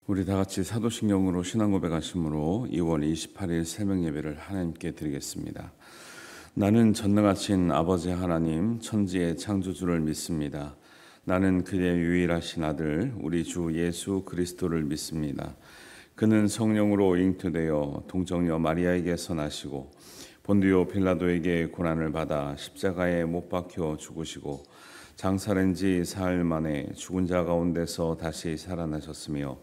우리 다 같이 사도신경으로 신앙 고백하심으로 2월 28일 새벽 예배를 하나님께 드리겠습니다. 나는 전능하신 아버지 하나님 천지의 창조주를 믿습니다. 나는 그의 유일하신 아들 우리 주 예수 그리스도를 믿습니다. 그는 성령으로 잉태되어 동정녀 마리아에게서 나시고 본디오 빌라도에게 고난을 받아 십자가에 못 박혀 죽으시고 장사된 지 사흘 만에 죽은 자 가운데서 다시 살아나셨으며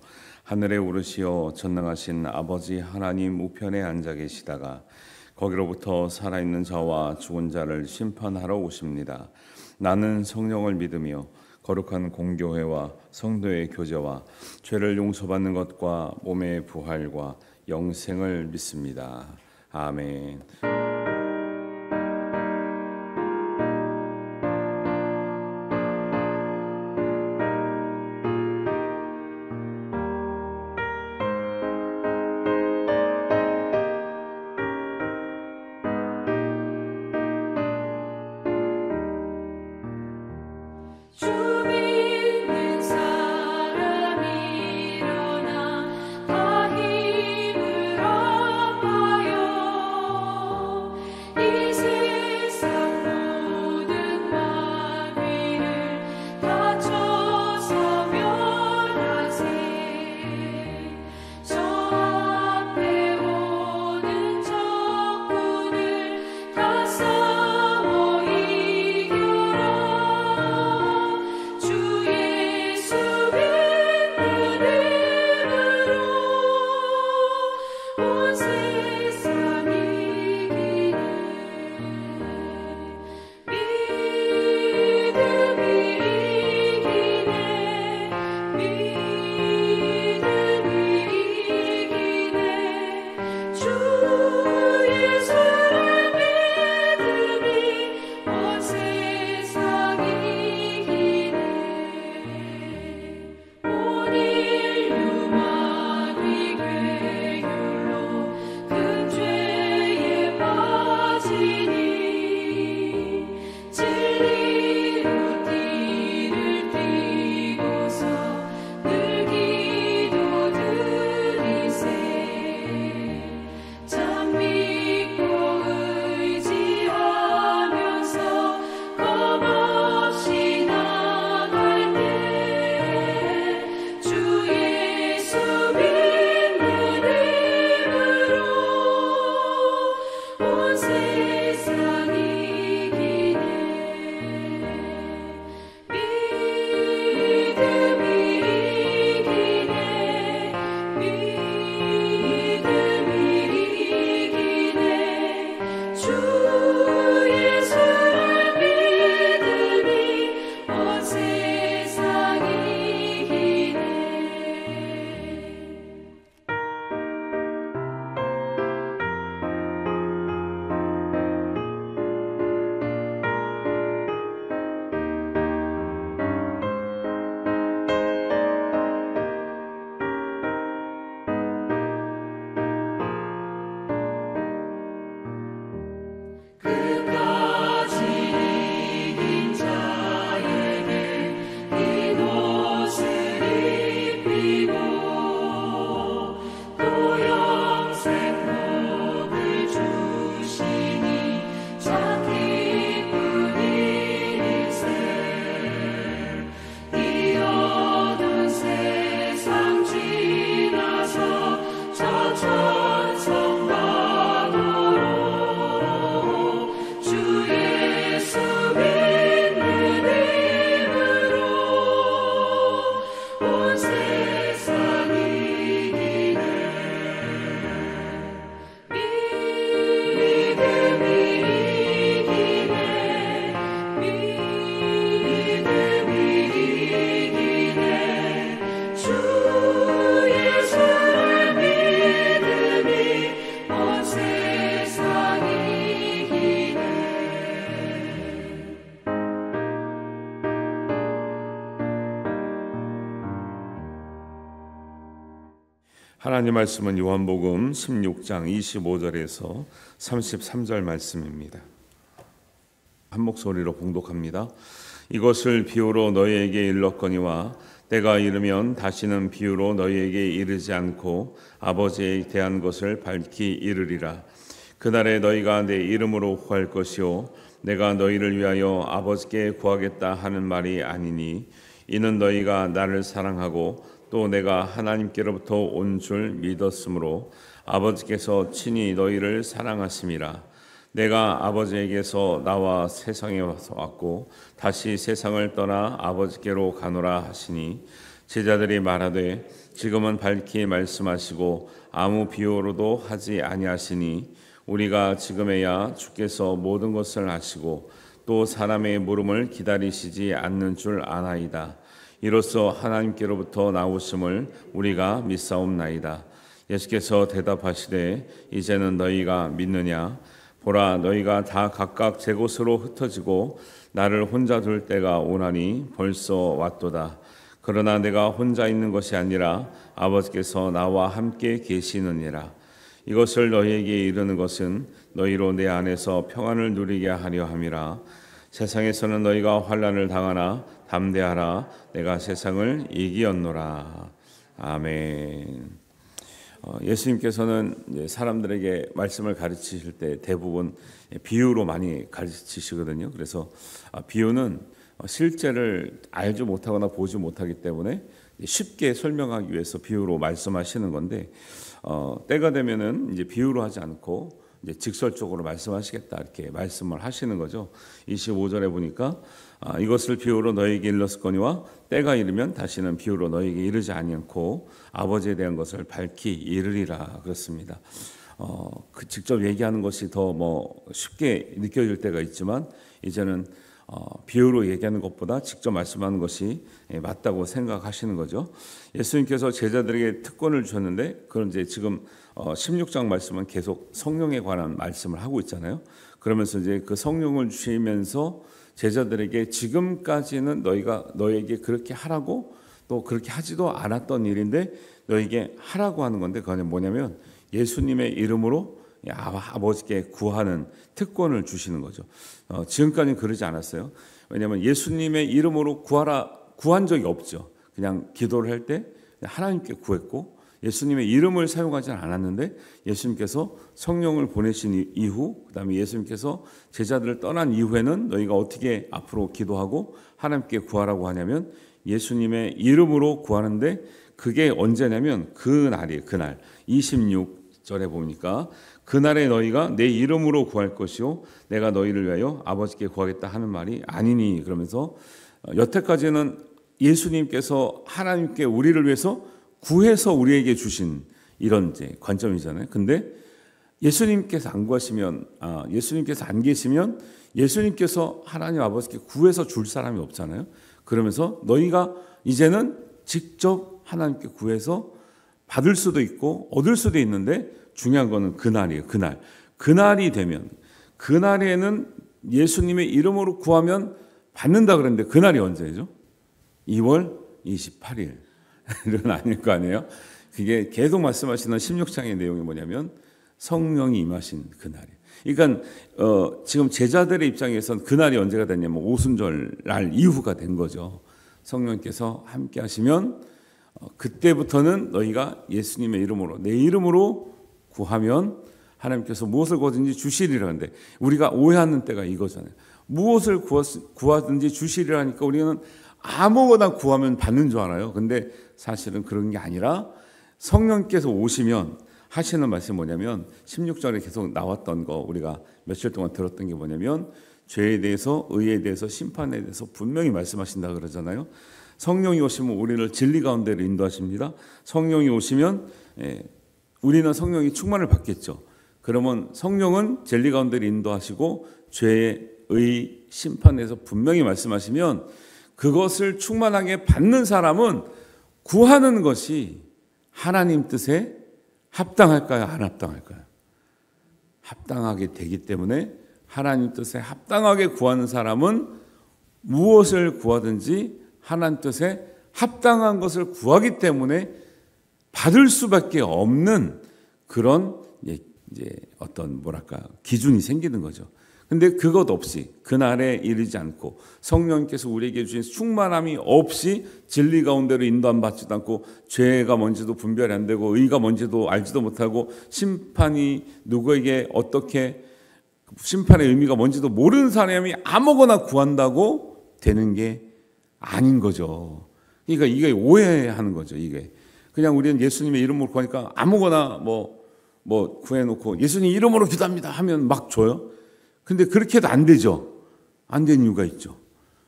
하늘에 오르시어 전능하신 아버지 하나님 우편에 앉아 계시다가 거기로부터 살아있는 자와 죽은 자를 심판하러 오십니다. 나는 성령을 믿으며 거룩한 공교회와 성도의 교제와 죄를 용서받는 것과 몸의 부활과 영생을 믿습니다. 아멘. 하나님 말씀은 요한복음 16장 25절에서 33절 말씀입니다. 한 목소리로 봉독합니다. 이것을 비유로 너희에게 일렀거니와 때가 이르면 다시는 비유로 너희에게 이르지 않고 아버지에 대한 것을 밝히 이르리라. 그날에 너희가 내 이름으로 구할 것이요 내가 너희를 위하여 아버지께 구하겠다 하는 말이 아니니 이는 너희가 나를 사랑하고 또 내가 하나님께로부터 온 줄 믿었으므로 아버지께서 친히 너희를 사랑하심이라. 내가 아버지에게서 나와 세상에 왔고 다시 세상을 떠나 아버지께로 가노라 하시니 제자들이 말하되 지금은 밝히 말씀하시고 아무 비유로도 하지 아니하시니 우리가 지금에야 주께서 모든 것을 아시고 또 사람의 물음을 기다리시지 않는 줄 아나이다. 이로써 하나님께로부터 나오심을 우리가 믿사옵나이다. 예수께서 대답하시되 이제는 너희가 믿느냐? 보라, 너희가 다 각각 제 곳으로 흩어지고 나를 혼자 둘 때가 오나니 벌써 왔도다. 그러나 내가 혼자 있는 것이 아니라 아버지께서 나와 함께 계시느니라. 이것을 너희에게 이르는 것은 너희로 내 안에서 평안을 누리게 하려 함이라. 세상에서는 너희가 환난을 당하나 담대하라. 내가 세상을 이기었노라. 아멘. 예수님께서는 사람들에게 말씀을 가르치실 때 대부분 비유로 많이 가르치시거든요. 그래서 비유는 실제를 알지 못하거나 보지 못하기 때문에 쉽게 설명하기 위해서 비유로 말씀하시는 건데 때가 되면은 이제 비유로 하지 않고 이제 직설적으로 말씀하시겠다 이렇게 말씀을 하시는 거죠. 25절에 보니까 이것을 비유로 너희에게 일렀을거니와 때가 이르면 다시는 비유로 너희에게 이르지 아니하고 아버지에 대한 것을 밝히 이르리라 그렇습니다. 그 직접 얘기하는 것이 더 쉽게 느껴질 때가 있지만 이제는 비유로 얘기하는 것보다 직접 말씀하는 것이 맞다고 생각하시는 거죠. 예수님께서 제자들에게 특권을 주셨는데 그런 이제 지금 16장 말씀은 계속 성령에 관한 말씀을 하고 있잖아요. 그러면서 이제 그 성령을 주시면서 제자들에게 지금까지는 너에게 그렇게 하라고 또 그렇게 하지도 않았던 일인데 너에게 하라고 하는 건데 그건 뭐냐면 예수님의 이름으로 아버지께 구하는 특권을 주시는 거죠. 지금까지는 그러지 않았어요. 왜냐하면 예수님의 이름으로 구한 적이 없죠. 그냥 기도를 할 때 하나님께 구했고 예수님의 이름을 사용하지는 않았는데 예수님께서 성령을 보내신 이후 그다음에 예수님께서 제자들을 떠난 이후에는 너희가 어떻게 앞으로 기도하고 하나님께 구하라고 하냐면 예수님의 이름으로 구하는데 그게 언제냐면 그날이에요. 그날 26절에 보니까 그날에 너희가 내 이름으로 구할 것이요 내가 너희를 위하여 아버지께 구하겠다 하는 말이 아니니 그러면서 여태까지는 예수님께서 하나님께 우리를 위해서 구해서 우리에게 주신 이런 이제 관점이잖아요. 근데 예수님께서 안 구하시면 예수님께서 안 계시면 예수님께서 하나님 아버지께 구해서 줄 사람이 없잖아요. 그러면서 너희가 이제는 직접 하나님께 구해서 받을 수도 있고 얻을 수도 있는데 중요한 거는 그날이에요. 그날이 되면 그날에는 예수님의 이름으로 구하면 받는다 그랬는데 그날이 언제죠? 2월 28일 이런 아닐 거 아니에요? 그게 계속 말씀하시는 16장의 내용이 뭐냐면 성령이 임하신 그날이에요. 그러니까 지금 제자들의 입장에서는 그날이 언제가 됐냐면 오순절 날 이후가 된 거죠. 성령께서 함께 하시면 그때부터는 너희가 예수님의 이름으로 내 이름으로 구하면 하나님께서 무엇을 구하든지 주시리라는데 우리가 오해하는 때가 이거잖아요. 무엇을 구하든지 주시리라니까 우리는 아무거나 구하면 받는 줄 알아요. 근데 사실은 그런 게 아니라 성령께서 오시면 하시는 말씀이 뭐냐면 16절에 계속 나왔던 거 우리가 며칠 동안 들었던 게 뭐냐면 죄에 대해서 의에 대해서 심판에 대해서 분명히 말씀하신다 그러잖아요. 성령이 오시면 우리를 진리 가운데로 인도하십니다. 성령이 오시면 우리는 성령이 충만을 받겠죠. 그러면 성령은 진리 가운데로 인도하시고 죄의 의 심판에서 분명히 말씀하시면 그것을 충만하게 받는 사람은 구하는 것이 하나님 뜻에 합당할까요? 안 합당할까요? 합당하게 되기 때문에 하나님 뜻에 합당하게 구하는 사람은 무엇을 구하든지 하나님 뜻에 합당한 것을 구하기 때문에 받을 수밖에 없는 그런 이제 어떤 기준이 생기는 거죠. 근데 그것 없이 그날에 이르지 않고 성령께서 우리에게 주신 충만함이 없이 진리 가운데로 인도함 받지도 않고 죄가 뭔지도 분별이 안 되고 의가 뭔지도 알지도 못하고 심판이 누구에게 어떻게 심판의 의미가 뭔지도 모르는 사람이 아무거나 구한다고 되는 게 아닌 거죠. 그러니까 이게 오해하는 거죠. 이게 그냥 우리는 예수님의 이름으로 구하니까 아무거나 뭐 구해놓고 예수님 이름으로 기도합니다 하면 막 줘요. 근데 그렇게 해도 안 되죠. 안 되는 이유가 있죠.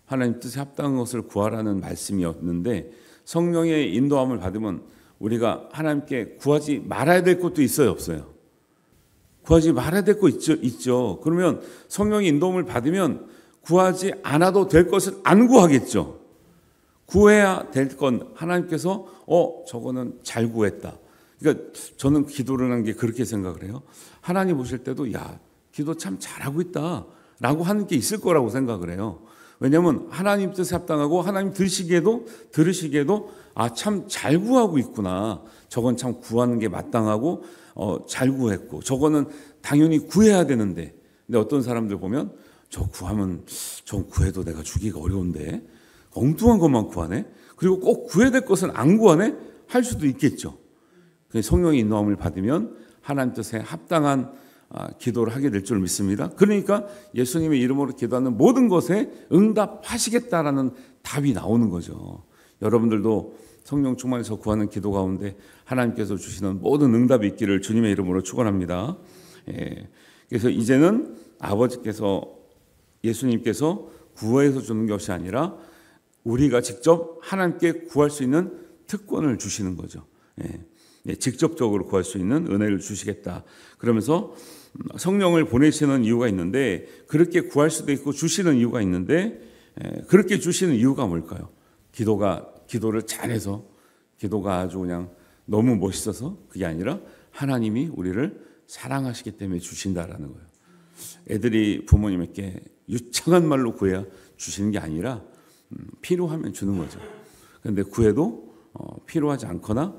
하나님 뜻에 합당한 것을 구하라는 말씀이었는데 성령의 인도함을 받으면 우리가 하나님께 구하지 말아야 될 것도 있어요, 없어요? 구하지 말아야 될 거 있죠. 그러면 성령의 인도함을 받으면 구하지 않아도 될 것을 안 구하겠죠. 구해야 될 건 하나님께서 저거는 잘 구했다. 그러니까 저는 기도를 하는 게 그렇게 생각을 해요. 하나님 보실 때도 야 기도 참 잘하고 있다라고 하는 게 있을 거라고 생각을 해요. 왜냐하면 하나님 뜻에 합당하고 하나님 들으시기에도 참 잘 구하고 있구나. 저건 참 구하는 게 마땅하고 잘 구했고 저거는 당연히 구해야 되는데 근데 어떤 사람들 보면 저 구해도 내가 주기가 어려운데 엉뚱한 것만 구하네. 그리고 꼭 구해야 될 것은 안 구하네 할 수도 있겠죠. 성령의 인도함을 받으면 하나님 뜻에 합당한 기도를 하게 될 줄 믿습니다. 그러니까 예수님의 이름으로 기도하는 모든 것에 응답하시겠다라는 답이 나오는 거죠. 여러분들도 성령 충만해서 구하는 기도 가운데 하나님께서 주시는 모든 응답이 있기를 주님의 이름으로 축원합니다. 그래서 이제는 아버지께서 예수님께서 구해서 주는 것이 아니라 우리가 직접 하나님께 구할 수 있는 특권을 주시는 거죠. 직접적으로 구할 수 있는 은혜를 주시겠다. 그러면서 성령을 보내시는 이유가 있는데 그렇게 구할 수도 있고 주시는 이유가 있는데 그렇게 주시는 이유가 뭘까요? 기도를 잘해서 기도가 아주 그냥 너무 멋있어서 그게 아니라 하나님이 우리를 사랑하시기 때문에 주신다라는 거예요. 애들이 부모님에게 유창한 말로 구해야 주시는 게 아니라 필요하면 주는 거죠. 그런데 구해도 필요하지 않거나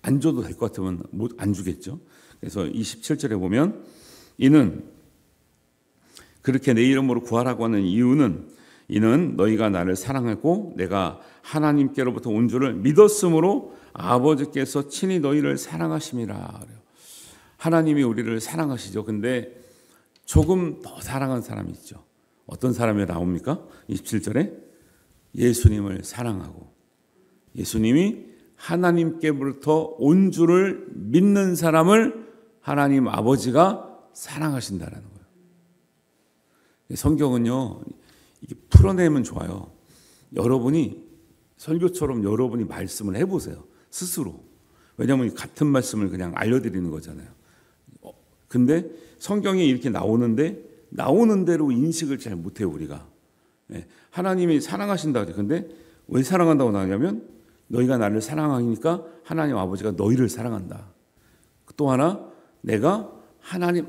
안 줘도 될 것 같으면 안 주겠죠. 그래서 27절에 보면 이는 그렇게 내 이름으로 구하라고 하는 이유는 이는 너희가 나를 사랑하고 내가 하나님께로부터 온 줄을 믿었으므로 아버지께서 친히 너희를 사랑하심이라. 하나님이 우리를 사랑하시죠. 근데 조금 더 사랑한 사람이 있죠. 어떤 사람이 나옵니까? 27절에 예수님을 사랑하고 예수님이 하나님께로부터 온 줄을 믿는 사람을 하나님 아버지가 사랑하신다라는 거예요. 성경은요, 이게 풀어내면 좋아요. 여러분이 설교처럼 여러분이 말씀을 해보세요. 스스로. 왜냐하면 같은 말씀을 그냥 알려드리는 거잖아요. 근데 성경에 이렇게 나오는데 나오는 대로 인식을 잘 못해요, 우리가. 하나님이 사랑하신다 그래. 근데 왜 사랑한다고 나오냐면 너희가 나를 사랑하니까 하나님 아버지가 너희를 사랑한다. 또 하나 내가 하나님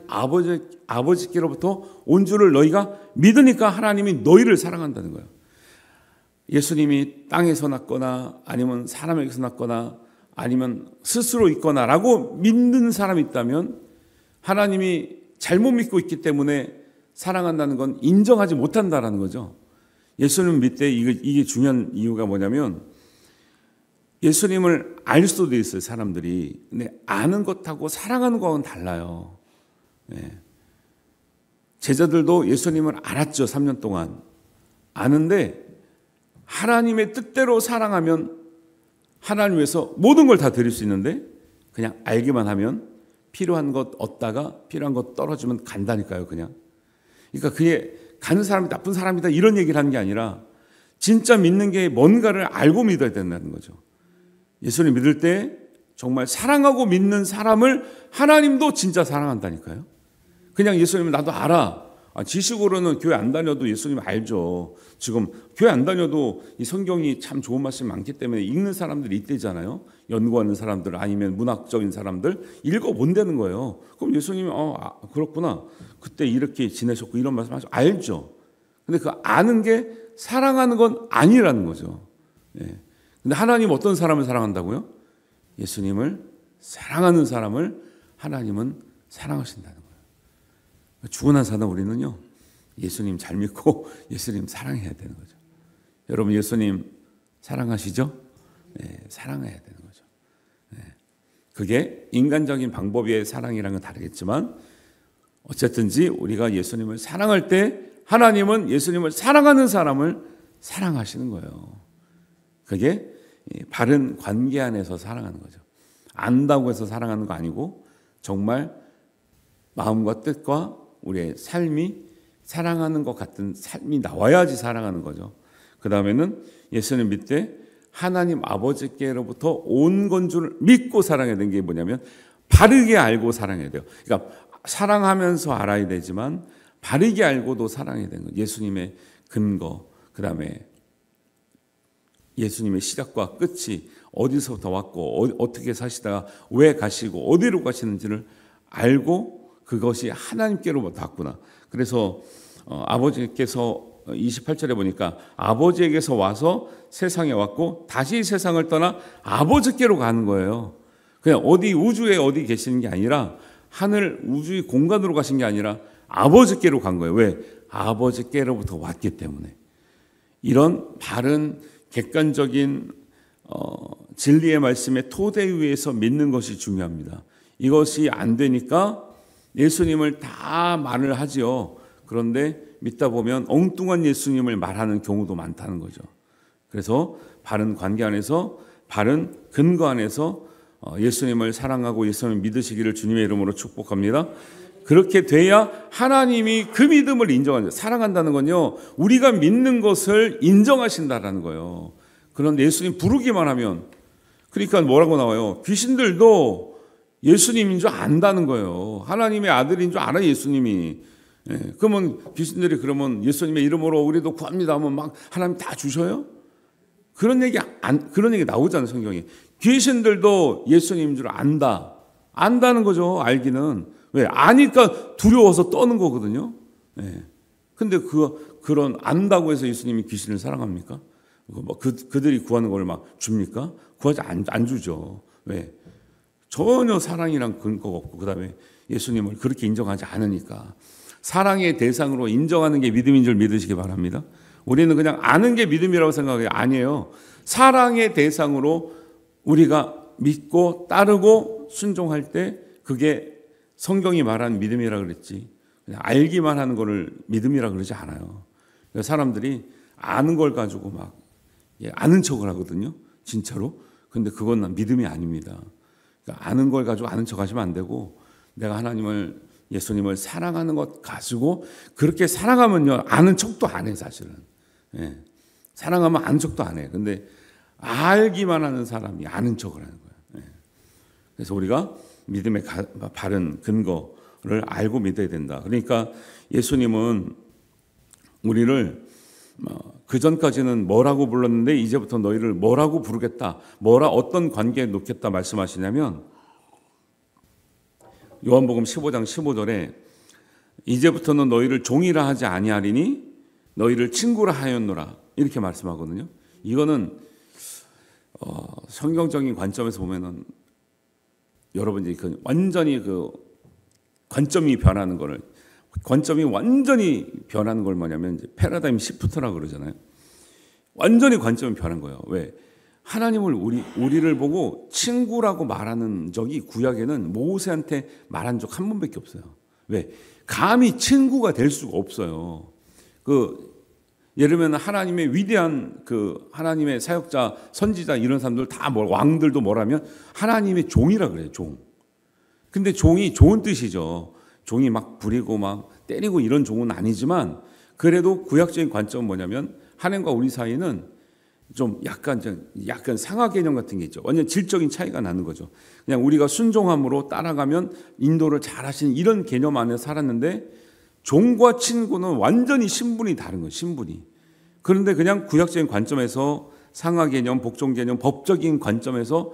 아버지께로부터 온 줄을 너희가 믿으니까 하나님이 너희를 사랑한다는 거예요. 예수님이 땅에서 났거나 아니면 사람에게서 났거나 아니면 스스로 있거나라고 믿는 사람이 있다면 하나님이 잘못 믿고 있기 때문에 사랑한다는 건 인정하지 못한다라는 거죠. 예수님 믿을 때 이게 중요한 이유가 뭐냐면 예수님을 알 수도 있어요, 사람들이. 근데 아는 것하고 사랑하는 것은 달라요. 제자들도 예수님을 알았죠, 3년 동안. 아는데 하나님의 뜻대로 사랑하면 하나님 위해서 모든 걸 다 드릴 수 있는데 그냥 알기만 하면 필요한 것 얻다가 필요한 것 떨어지면 간다니까요, 그냥. 그러니까 그게 가는 사람이 나쁜 사람이다 이런 얘기를 하는 게 아니라 진짜 믿는 게 뭔가를 알고 믿어야 된다는 거죠. 예수님 믿을 때 정말 사랑하고 믿는 사람을 하나님도 진짜 사랑한다니까요. 그냥 예수님은 나도 알아. 지식으로는 교회 안 다녀도 예수님 알죠. 지금 교회 안 다녀도 이 성경이 참 좋은 말씀이 많기 때문에 읽는 사람들이 있대잖아요. 연구하는 사람들 아니면 문학적인 사람들 읽어본다는 거예요. 그럼 예수님이 그렇구나. 그때 이렇게 지내셨고 이런 말씀 하시고 알죠. 근데 그 아는 게 사랑하는 건 아니라는 거죠. 근데 하나님 어떤 사람을 사랑한다고요? 예수님을 사랑하는 사람을 하나님은 사랑하신다는 거예요. 죽고 난 사는 우리는요, 예수님 잘 믿고 예수님 사랑해야 되는 거죠. 여러분 예수님 사랑하시죠? 네, 사랑해야 되는 거죠. 네. 그게 인간적인 방법의 사랑이랑은 다르겠지만 어쨌든지 우리가 예수님을 사랑할 때 하나님은 예수님을 사랑하는 사람을 사랑하시는 거예요. 그게 바른 관계 안에서 사랑하는 거죠. 안다고 해서 사랑하는 거 아니고 정말 마음과 뜻과 우리의 삶이 사랑하는 것 같은 삶이 나와야지 사랑하는 거죠. 그 다음에는 예수님 믿되 하나님 아버지께로부터 온 건 줄 믿고 사랑해야 되는 게 뭐냐면 바르게 알고 사랑해야 돼요. 그러니까 사랑하면서 알아야 되지만 바르게 알고도 사랑해야 되는 거예요. 예수님의 근거, 그 다음에 예수님의 시작과 끝이 어디서부터 왔고 어떻게 사시다가 왜 가시고 어디로 가시는지를 알고 그것이 하나님께로부터 왔구나. 그래서 아버지께서 28절에 보니까 아버지에게서 와서 세상에 왔고 다시 세상을 떠나 아버지께로 가는 거예요. 그냥 어디 우주에 어디 계시는 게 아니라 하늘 우주의 공간으로 가신 게 아니라 아버지께로 간 거예요. 왜? 아버지께로부터 왔기 때문에. 이런 바른 객관적인 진리의 말씀의 토대 위에서 믿는 것이 중요합니다. 이것이 안 되니까 예수님을 다 말을 하지요. 그런데 믿다 보면 엉뚱한 예수님을 말하는 경우도 많다는 거죠. 그래서 바른 관계 안에서 바른 근거 안에서 예수님을 사랑하고 예수님을 믿으시기를 주님의 이름으로 축복합니다. 그렇게 돼야 하나님이 그 믿음을 인정하죠. 사랑한다는 건요, 우리가 믿는 것을 인정하신다라는 거예요. 그런데 예수님 부르기만 하면, 그러니까 뭐라고 나와요? 귀신들도 예수님인 줄 안다는 거예요. 하나님의 아들인 줄 알아, 예수님이. 예, 그러면 귀신들이 그러면 예수님의 이름으로 우리도 구합니다 하면 막 하나님 다 주셔요? 그런 얘기 나오잖아요, 성경에. 귀신들도 예수님인 줄 안다는 거죠. 알기는. 왜? 아니까 두려워서 떠는 거거든요. 예. 근데 그런 안다고 해서 예수님이 귀신을 사랑합니까? 그들이 구하는 걸 막 줍니까? 구하지 안 주죠. 왜? 전혀 사랑이랑 근거가 없고 그다음에 예수님을 그렇게 인정하지 않으니까. 사랑의 대상으로 인정하는 게 믿음인 줄 믿으시기 바랍니다. 우리는 그냥 아는 게 믿음이라고 생각해요. 아니에요. 사랑의 대상으로 우리가 믿고 따르고 순종할 때 그게 성경이 말하는 믿음이라 그랬지. 그냥 알기만 하는 거를 믿음이라 그러지 않아요. 그러니까 사람들이 아는 걸 가지고 막 아는 척을 하거든요. 진짜로. 근데 그건 믿음이 아닙니다. 그러니까 아는 걸 가지고 아는 척 하시면 안 되고 내가 하나님을 예수님을 사랑하는 것 가지고 그렇게 사랑하면요 아는 척도 안 해 사실은. 예. 사랑하면 아는 척도 안 해. 근데 알기만 하는 사람이 아는 척을 하는 거예요. 예. 그래서 우리가 믿음의 바른 근거를 알고 믿어야 된다. 그러니까 예수님은 우리를 그 전까지는 뭐라고 불렀는데 이제부터 너희를 뭐라고 부르겠다. 어떤 관계에 놓겠다 말씀하시냐면 요한복음 15장 15절에 이제부터는 너희를 종이라 하지 아니하리니 너희를 친구라 하였노라 이렇게 말씀하거든요. 이거는 성경적인 관점에서 보면은 여러분들이 완전히 관점이 변하는 거를 관점이 완전히 변하는 걸 뭐냐면 이제 패러다임 시프트라고 그러잖아요. 완전히 관점이 변한 거예요. 왜? 하나님을 우리를 보고 친구라고 말하는 적이 구약에는 모세한테 말한 적 한 번밖에 없어요. 왜? 감히 친구가 될 수가 없어요. 예를 들면 하나님의 위대한 하나님의 사역자, 선지자 이런 사람들 다 왕들도 뭐라면 하나님의 종이라 그래요. 종. 근데 종이 좋은 뜻이죠. 종이 막 부리고 막 때리고 이런 종은 아니지만 그래도 구약적인 관점은 뭐냐면 하나님과 우리 사이는 좀 약간 상하 개념 같은 게 있죠. 완전 질적인 차이가 나는 거죠. 그냥 우리가 순종함으로 따라가면 인도를 잘 하시는 이런 개념 안에 살았는데 종과 친구는 완전히 신분이 다른 거예요. 신분이. 그런데 그냥 구약적인 관점에서 상하 개념, 복종 개념, 법적인 관점에서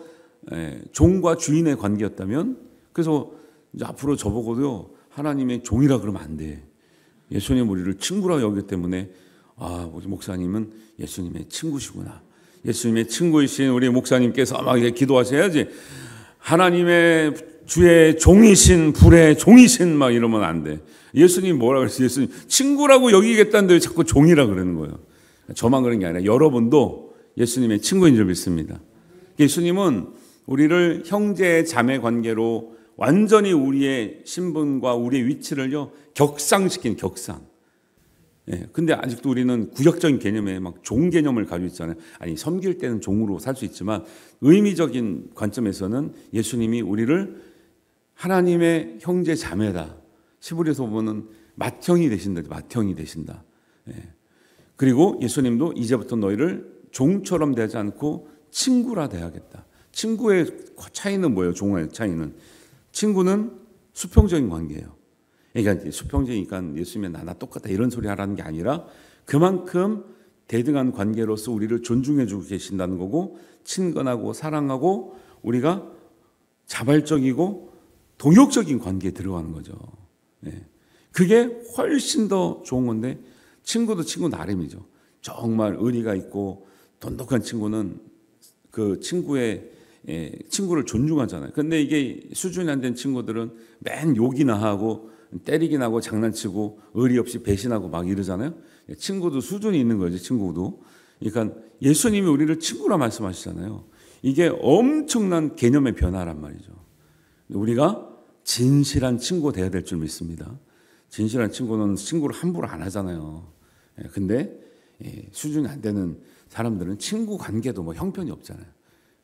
종과 주인의 관계였다면 그래서 이제 앞으로 저보고도요. 하나님의 종이라 그러면 안 돼. 예수님 우리를 친구라고 여기기 때문에 우리 목사님은 예수님의 친구시구나. 예수님의 친구이신 우리 목사님께서 막 기도하셔야지. 하나님의 주의 종이신 불의 종이신 막 이러면 안 돼. 예수님 뭐라 그랬어요? 예수님 친구라고 여기겠다는데 왜 자꾸 종이라 그러는 거예요? 저만 그런 게 아니라 여러분도 예수님의 친구인 줄 믿습니다. 예수님은 우리를 형제 자매 관계로 완전히 우리의 신분과 우리의 위치를요 격상시킨 격상. 예, 근데 아직도 우리는 구역적인 개념에 막 종 개념을 가지고 있잖아요. 아니 섬길 때는 종으로 살 수 있지만 의미적인 관점에서는 예수님이 우리를 하나님의 형제 자매다. 시브리서 보면은 맏형이 되신다. 맏형이 되신다. 예. 그리고 예수님도 이제부터 너희를 종처럼 대하지 않고 친구라 대하겠다. 친구의 차이는 뭐예요? 종의 차이는 친구는 수평적인 관계예요. 그러니까 수평적이니까 예수님이 나나 똑같다 이런 소리 하라는 게 아니라 그만큼 대등한 관계로서 우리를 존중해주고 계신다는 거고 친근하고 사랑하고 우리가 자발적이고 동역적인 관계에 들어가는 거죠. 네. 그게 훨씬 더 좋은 건데 친구도 친구 나름이죠. 정말 의리가 있고 돈독한 친구는 그 친구를 존중하잖아요. 근데 이게 수준이 안 된 친구들은 맨 욕이나 하고 때리긴 하고 장난치고 의리 없이 배신하고 막 이러잖아요. 친구도 수준이 있는 거죠. 친구도. 그러니까 예수님이 우리를 친구라 말씀하시잖아요. 이게 엄청난 개념의 변화란 말이죠. 우리가 진실한 친구 돼야 될 줄 믿습니다. 진실한 친구는 친구를 함부로 안 하잖아요. 근데 수준이 안 되는 사람들은 친구 관계도 뭐 형편이 없잖아요.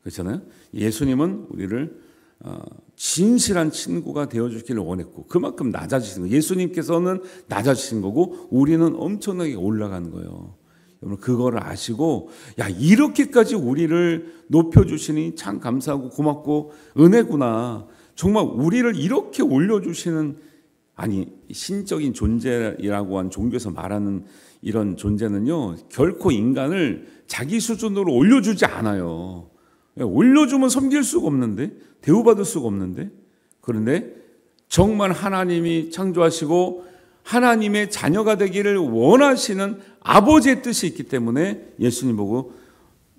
그렇잖아요. 예수님은 우리를 진실한 친구가 되어주기를 원했고 그만큼 낮아지신 거예요. 예수님께서는 낮아지신 거고 우리는 엄청나게 올라가는 거예요. 여러분 그거를 아시고 야 이렇게까지 우리를 높여주시니 참 감사하고 고맙고 은혜구나. 정말 우리를 이렇게 올려주시는 아니 신적인 존재라고 한 종교에서 말하는 이런 존재는요 결코 인간을 자기 수준으로 올려주지 않아요. 올려주면 섬길 수가 없는데 대우받을 수가 없는데 그런데 정말 하나님이 창조하시고 하나님의 자녀가 되기를 원하시는 아버지의 뜻이 있기 때문에 예수님 보고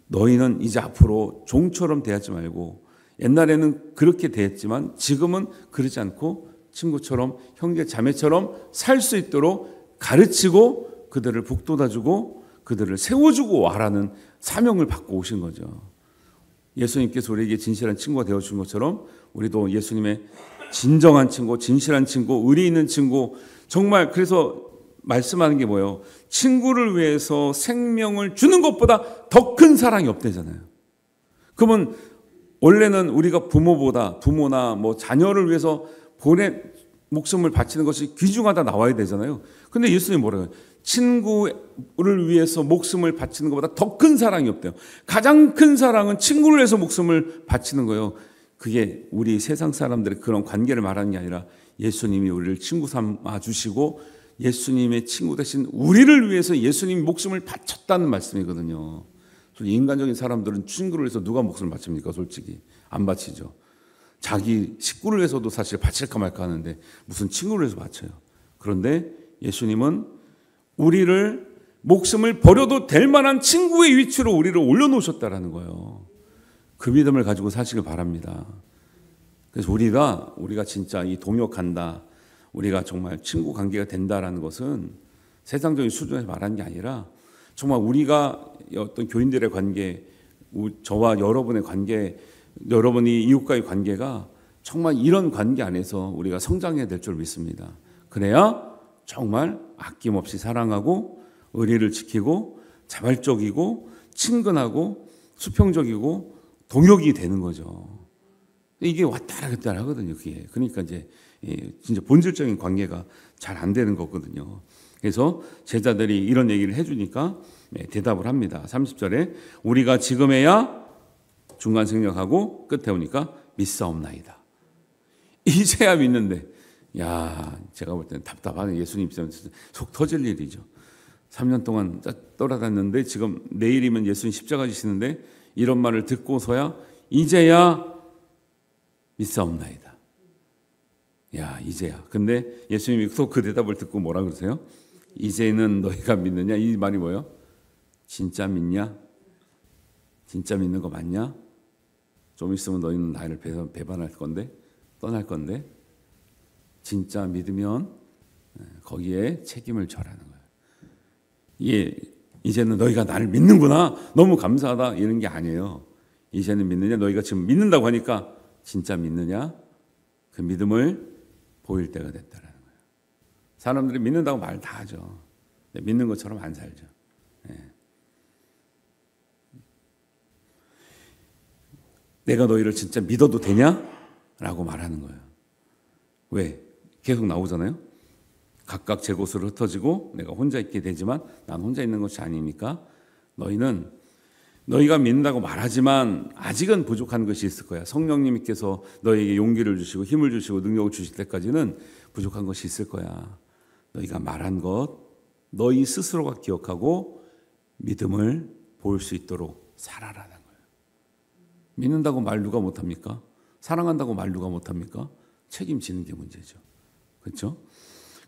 너희는 이제 앞으로 종처럼 대하지 말고 옛날에는 그렇게 대했지만 지금은 그러지 않고 친구처럼 형제 자매처럼 살 수 있도록 가르치고 그들을 북돋아주고 그들을 세워주고 와라는 사명을 받고 오신 거죠. 예수님께서 우리에게 진실한 친구가 되어준 것처럼 우리도 예수님의 진정한 친구, 진실한 친구, 의리 있는 친구 정말 그래서 말씀하는 게 뭐예요? 친구를 위해서 생명을 주는 것보다 더 큰 사랑이 없대잖아요. 그러면 원래는 우리가 부모나 뭐 자녀를 위해서 목숨을 바치는 것이 귀중하다 나와야 되잖아요. 근데 예수님이 뭐라고 해요? 친구를 위해서 목숨을 바치는 것보다 더 큰 사랑이 없대요. 가장 큰 사랑은 친구를 위해서 목숨을 바치는 거예요. 그게 우리 세상 사람들의 그런 관계를 말하는 게 아니라 예수님이 우리를 친구 삼아 주시고 예수님의 친구 대신 우리를 위해서 예수님이 목숨을 바쳤다는 말씀이거든요. 인간적인 사람들은 친구를 위해서 누가 목숨을 바칩니까? 솔직히 안 바치죠. 자기 식구를 위해서도 사실 바칠까 말까 하는데 무슨 친구를 위해서 바쳐요. 그런데 예수님은 우리를 목숨을 버려도 될 만한 친구의 위치로 우리를 올려놓으셨다라는 거예요. 그 믿음을 가지고 사시길 바랍니다. 그래서 우리가 진짜 이 동역한다, 우리가 정말 친구 관계가 된다라는 것은 세상적인 수준에서 말하는 게 아니라 정말 우리가 어떤 교인들의 관계, 저와 여러분의 관계, 여러분이 이웃과의 관계가 정말 이런 관계 안에서 우리가 성장해야 될 줄 믿습니다. 그래야 정말 아낌없이 사랑하고 의리를 지키고 자발적이고 친근하고 수평적이고 동역이 되는 거죠. 이게 왔다 갔다 하거든요. 그게. 그러니까 이제 진짜 본질적인 관계가 잘 안 되는 거거든요. 그래서 제자들이 이런 얘기를 해주니까 대답을 합니다. 30절에 우리가 지금에야 중간 생략하고 끝에 오니까 믿사옵나이다. 이제야 믿는데 야 제가 볼 때는 답답하네. 예수님 입장에서 속 터질 일이죠. 3년 동안 떠나다녔는데 지금 내일이면 예수님 십자가 지시는데 이런 말을 듣고서야 이제야 믿사옵나이다. 야 이제야. 근데 예수님이 또 그 대답을 듣고 뭐라 그러세요? 이제는 너희가 믿느냐? 이 말이 뭐예요? 진짜 믿냐? 진짜 믿는 거 맞냐? 좀 있으면 너희는 나를 배반할 건데 떠날 건데 진짜 믿으면 거기에 책임을 져라는 거예요. 이게 이제는 너희가 나를 믿는구나, 너무 감사하다, 이런 게 아니에요. 이제는 믿느냐, 너희가 지금 믿는다고 하니까 진짜 믿느냐, 그 믿음을 보일 때가 됐다라는 거예요. 사람들이 믿는다고 말 다 하죠. 믿는 것처럼 안 살죠. 내가 너희를 진짜 믿어도 되냐? 라고 말하는 거예요. 왜? 계속 나오잖아요. 각각 제 곳으로 흩어지고 내가 혼자 있게 되지만 난 혼자 있는 것이 아니니까 너희가 믿는다고 말하지만 아직은 부족한 것이 있을 거야. 성령님께서 너희에게 용기를 주시고 힘을 주시고 능력을 주실 때까지는 부족한 것이 있을 거야. 너희가 말한 것 너희 스스로가 기억하고 믿음을 보일 수 있도록 살아라는 거예요. 믿는다고 말 누가 못합니까? 사랑한다고 말 누가 못합니까? 책임지는 게 문제죠. 그렇죠?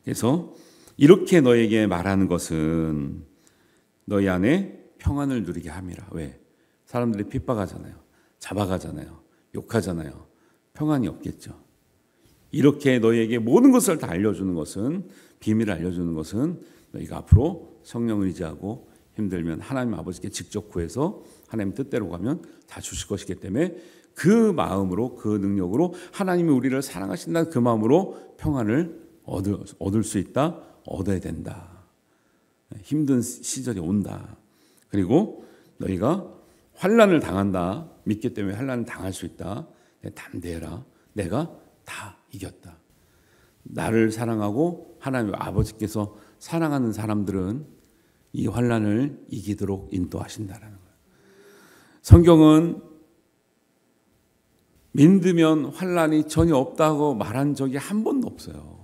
그래서 이렇게 너에게 말하는 것은 너희 안에 평안을 누리게 함이라. 왜? 사람들이 핍박하잖아요. 잡아가잖아요. 욕하잖아요. 평안이 없겠죠. 이렇게 너희에게 모든 것을 다 알려주는 것은, 비밀을 알려주는 것은 너희가 앞으로 성령을 의지하고 힘들면 하나님 아버지께 직접 구해서 하나님 뜻대로 가면 다 주실 것이기 때문에 그 마음으로, 그 능력으로 하나님이 우리를 사랑하신다는 그 마음으로 평안을 얻을 수 있다, 얻어야 된다. 힘든 시절이 온다. 그리고 너희가 환난을 당한다. 믿기 때문에 환난을 당할 수 있다. 담대해라. 내가 다 이겼다. 나를 사랑하고 하나님 아버지께서 사랑하는 사람들은 이 환난을 이기도록 인도하신다라는 거예요. 성경은 믿으면 환난이 전혀 없다고 말한 적이 한 번도 없어요.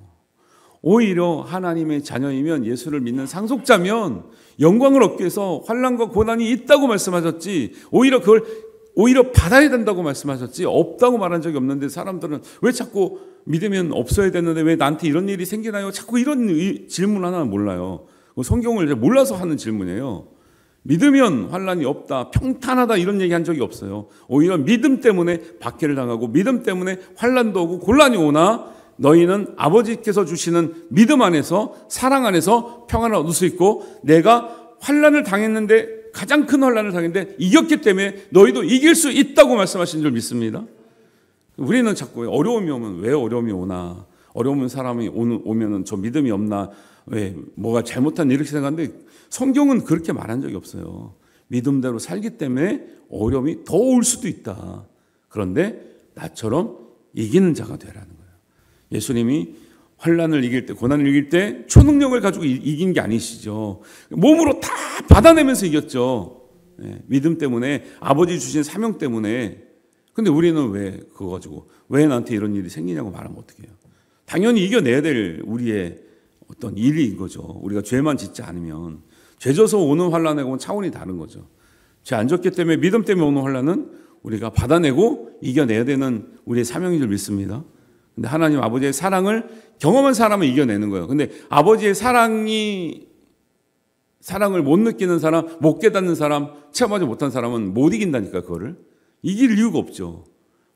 오히려 하나님의 자녀이면, 예수를 믿는 상속자면 영광을 얻기 위해서 환난과 고난이 있다고 말씀하셨지, 오히려 그걸 받아야 된다고 말씀하셨지 없다고 말한 적이 없는데, 사람들은 왜 자꾸 믿으면 없어야 되는데 왜 나한테 이런 일이 생기나요? 자꾸 이런 질문 하나는 몰라요. 성경을 몰라서 하는 질문이에요. 믿으면 환난이 없다, 평탄하다, 이런 얘기한 적이 없어요. 오히려 믿음 때문에 박해를 당하고 믿음 때문에 환난도 오고 곤란이 오나 너희는 아버지께서 주시는 믿음 안에서, 사랑 안에서 평안을 얻을 수 있고, 내가 환난을 당했는데, 가장 큰 환난을 당했는데 이겼기 때문에 너희도 이길 수 있다고 말씀하신 줄 믿습니다. 우리는 자꾸 어려움이 오면 왜 어려움이 오나, 어려운 사람이 오면은 저 믿음이 없나, 왜 뭐가 잘못한 이렇게 생각하는데 성경은 그렇게 말한 적이 없어요. 믿음대로 살기 때문에 어려움이 더 올 수도 있다. 그런데 나처럼 이기는 자가 되라는 거예요. 예수님이 환난을 이길 때, 고난을 이길 때 초능력을 가지고 이긴 게 아니시죠. 몸으로 다 받아내면서 이겼죠. 믿음 때문에, 아버지 주신 사명 때문에. 근데 우리는 왜 그거 가지고 왜 나한테 이런 일이 생기냐고 말하면 어떻게 해요? 당연히 이겨내야 될 우리의 어떤 일인 거죠. 우리가 죄만 짓지 않으면. 죄 져서 오는 환난하고는 차원이 다른 거죠. 죄 안 졌기 때문에, 믿음 때문에 오는 환난은 우리가 받아내고 이겨내야 되는 우리의 사명인 줄 믿습니다. 근데 하나님 아버지의 사랑을 경험한 사람은 이겨내는 거예요. 근데 아버지의 사랑을 못 느끼는 사람, 못 깨닫는 사람, 체험하지 못한 사람은 못 이긴다니까. 그거를 이길 이유가 없죠.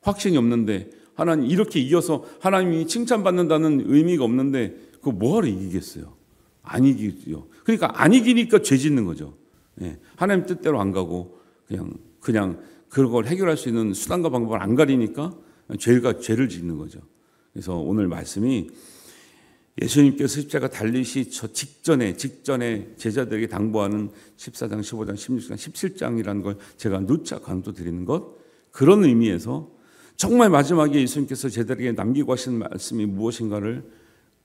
확신이 없는데, 하나님 이렇게 이겨서 하나님이 칭찬받는다는 의미가 없는데 그거 뭐하러 이기겠어요? 안 이기죠. 그러니까 안 이기니까 죄 짓는 거죠. 하나님 뜻대로 안 가고 그냥 그걸 해결할 수 있는 수단과 방법을 안 가리니까 죄를 짓는 거죠. 그래서 오늘 말씀이 예수님께서 십자가 달리시 저 직전에 제자들에게 당부하는 14장, 15장, 16장, 17장이라는 걸 제가 누차 강조드리는 것, 그런 의미에서 정말 마지막에 예수님께서 제자들에게 남기고 하신 말씀이 무엇인가를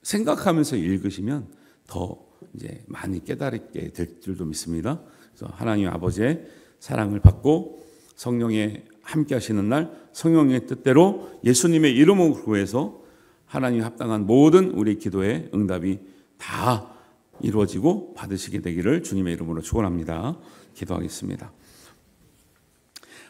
생각하면서 읽으시면 더 이제 많이 깨달게 될 줄도 믿습니다. 그래서 하나님 아버지의 사랑을 받고 성령의 함께 하시는 날, 성령의 뜻대로 예수님의 이름으로 구해서 하나님 합당한 모든 우리 기도의 응답이 다 이루어지고 받으시게 되기를 주님의 이름으로 축원합니다. 기도하겠습니다.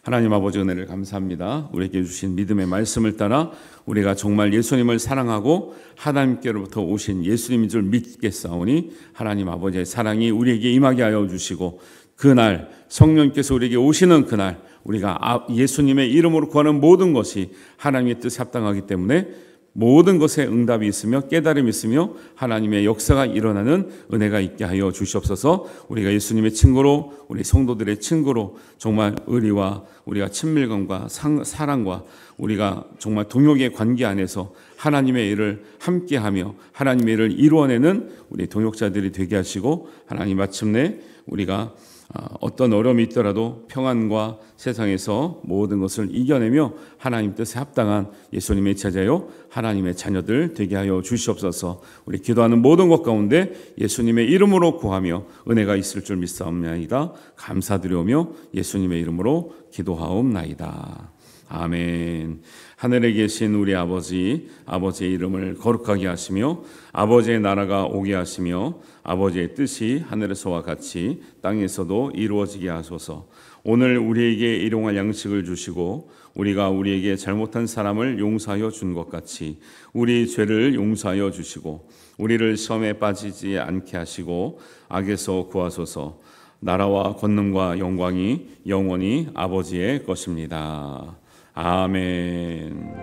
하나님 아버지, 은혜를 감사합니다. 우리에게 주신 믿음의 말씀을 따라 우리가 정말 예수님을 사랑하고 하나님께로부터 오신 예수님인 줄 믿겠사오니 하나님 아버지의 사랑이 우리에게 임하게 하여 주시고, 그날 성령께서 우리에게 오시는 그날 우리가 예수님의 이름으로 구하는 모든 것이 하나님의 뜻에 합당하기 때문에 모든 것에 응답이 있으며 깨달음이 있으며 하나님의 역사가 일어나는 은혜가 있게 하여 주시옵소서. 우리가 예수님의 친구로 우리 성도들의 친구로 정말 의리와 우리가 친밀감과 사랑과 우리가 정말 동역의 관계 안에서 하나님의 일을 함께하며 하나님의 일을 이루어내는 우리 동역자들이 되게 하시고 하나님 마침내 우리가 어떤 어려움이 있더라도 평안과 세상에서 모든 것을 이겨내며 하나님 뜻에 합당한 예수님의 제자요 하나님의 자녀들 되게 하여 주시옵소서. 우리 기도하는 모든 것 가운데 예수님의 이름으로 구하며 은혜가 있을 줄 믿사옵나이다. 감사드리오며 예수님의 이름으로 기도하옵나이다. 아멘. 하늘에 계신 우리 아버지, 아버지의 이름을 거룩하게 하시며 아버지의 나라가 오게 하시며 아버지의 뜻이 하늘에서와 같이 땅에서도 이루어지게 하소서. 오늘 우리에게 일용할 양식을 주시고 우리가 우리에게 잘못한 사람을 용서하여 준 것 같이 우리 죄를 용서하여 주시고 우리를 시험에 빠지지 않게 하시고 악에서 구하소서. 나라와 권능과 영광이 영원히 아버지의 것입니다. 아멘.